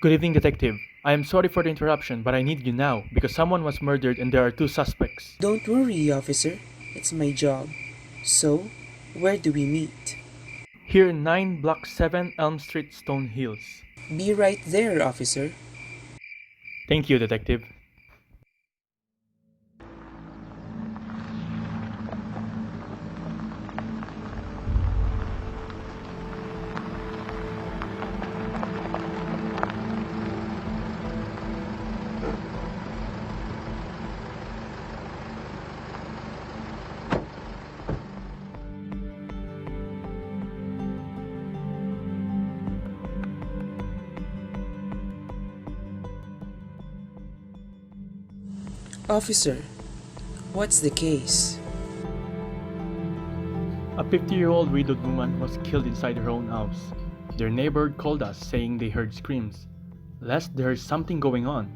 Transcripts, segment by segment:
Good evening, Detective. I am sorry for the interruption, but I need you now because someone was murdered and there are two suspects. Don't worry, officer. It's my job. So, where do we meet? Here in 9 Block 7 Elm Street, Stone Hills. Be right there, officer. Thank you, Detective. Officer, what's the case? A 50-year-old widowed woman was killed inside her own house. Their neighbor called us saying they heard screams. Lest there is something going on.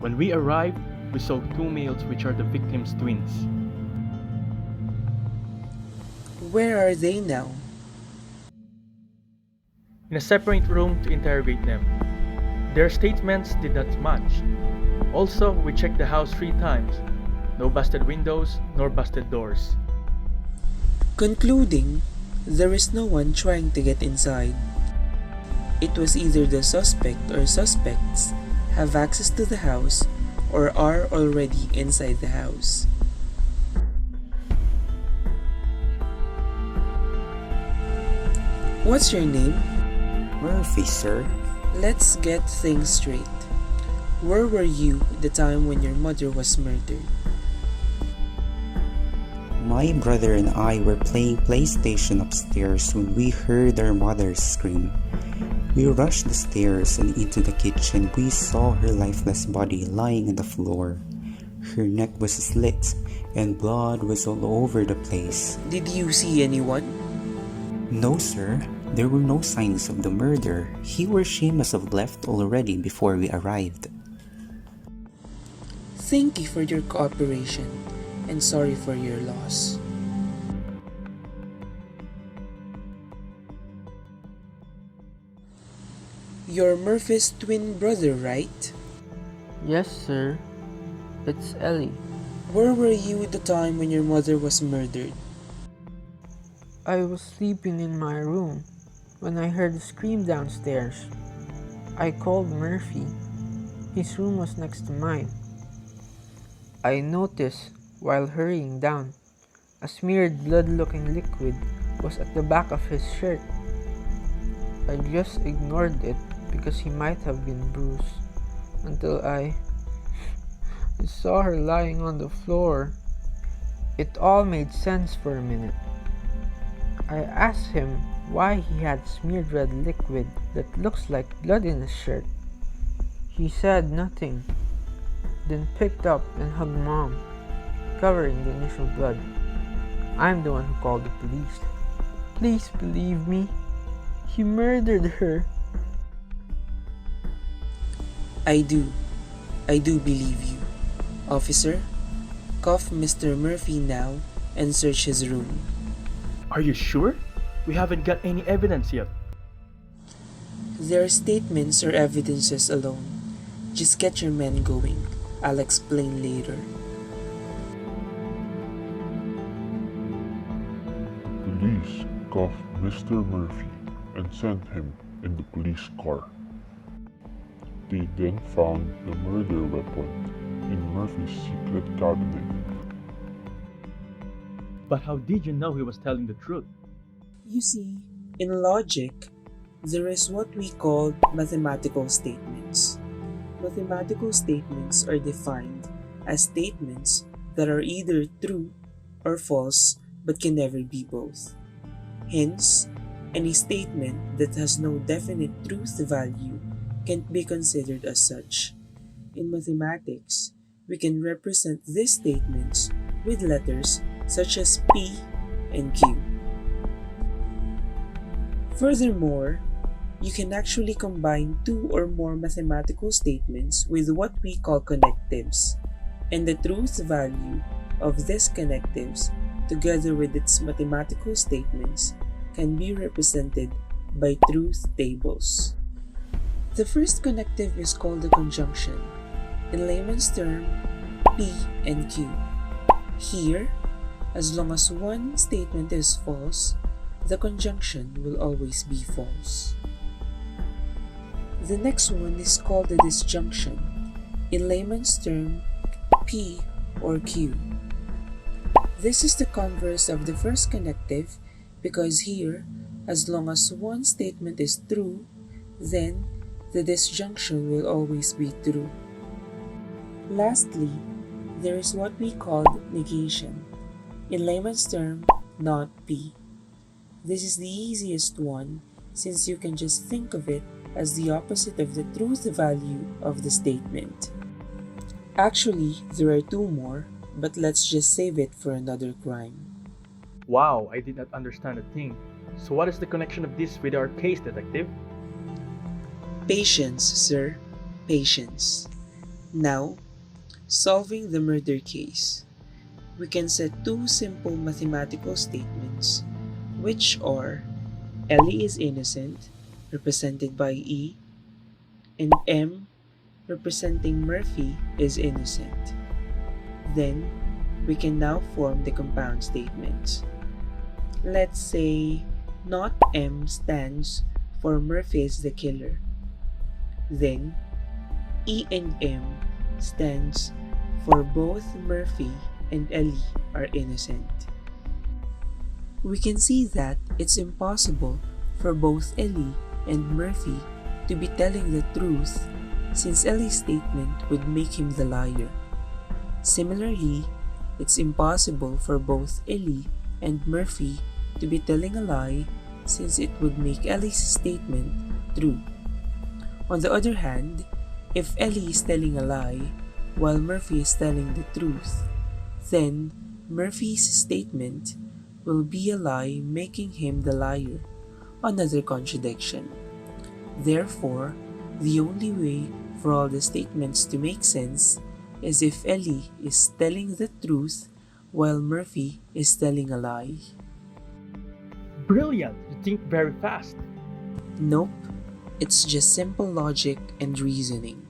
When we arrived, we saw two males which are the victim's twins. Where are they now? In a separate room to interrogate them. Their statements did not match. Also, we checked the house 3 times. No busted windows nor busted doors. Concluding, there is no one trying to get inside. It was either the suspect or suspects have access to the house or are already inside the house. What's your name? Murphy, sir. Let's get things straight. Where were you the time when your mother was murdered? My brother and I were playing PlayStation upstairs when we heard our mother scream. We rushed the stairs and into the kitchen. We saw her lifeless body lying on the floor. Her neck was slit and blood was all over the place. Did you see anyone? No, sir. There were no signs of the murder. He or she must have left already before we arrived. Thank you for your cooperation and sorry for your loss. You're Murphy's twin brother, right? Yes, sir. It's Ellie. Where were you at the time when your mother was murdered? I was sleeping in my room when I heard a scream downstairs. I called Murphy. His room was next to mine. I noticed, while hurrying down, a smeared blood-looking liquid was at the back of his shirt. I just ignored it because he might have been bruised until I saw her lying on the floor. It all made sense for a minute. I asked him why he had smeared red liquid that looks like blood in his shirt. He said nothing, then picked up and hugged Mom, covering the initial blood. I'm the one who called the police. Please believe me. He murdered her. I do believe you. Officer, cuff Mr. Murphy now and search his room. Are you sure? We haven't got any evidence yet. Their statements or evidences alone. Just get your men going. I'll explain later. Police cuffed Mr. Murphy and sent him in the police car. They then found the murder weapon in Murphy's secret cabinet. But how did you know he was telling the truth? You see, in logic, there is what we call mathematical statements. Mathematical statements are defined as statements that are either true or false but can never be both. Hence, any statement that has no definite truth value can't be considered as such. In mathematics, we can represent these statements with letters such as P and Q. Furthermore, you can actually combine two or more mathematical statements with what we call connectives, and the truth value of these connectives together with its mathematical statements can be represented by truth tables. The first connective is called a conjunction. In layman's term, P and Q. Here, as long as one statement is false, the conjunction will always be false. The next one is called a disjunction. In layman's term, P or Q. This is the converse of the first connective because here, as long as one statement is true, then the disjunction will always be true. Lastly, there is what we call negation. In layman's term, not P. This is the easiest one since you can just think of it as the opposite of the truth value of the statement. Actually, there are two more, but let's just save it for another crime. Wow, I did not understand a thing. So what is the connection of this with our case, detective? Patience, sir. Patience. Now, solving the murder case. We can set two simple mathematical statements, which are Ellie is innocent, represented by E, and M, representing Murphy, is innocent. Then, we can now form the compound statements. Let's say not M stands for Murphy is the killer. Then, E and M stands for both Murphy and Ellie are innocent. We can see that it's impossible for both Ellie and Murphy to be telling the truth since Ellie's statement would make him the liar. Similarly, it's impossible for both Ellie and Murphy to be telling a lie since it would make Ellie's statement true. On the other hand, if Ellie is telling a lie while Murphy is telling the truth, then Murphy's statement will be a lie making him the liar, another contradiction. Therefore, the only way for all the statements to make sense is if Ellie is telling the truth while Murphy is telling a lie. Brilliant! You think very fast. Nope, it's just simple logic and reasoning.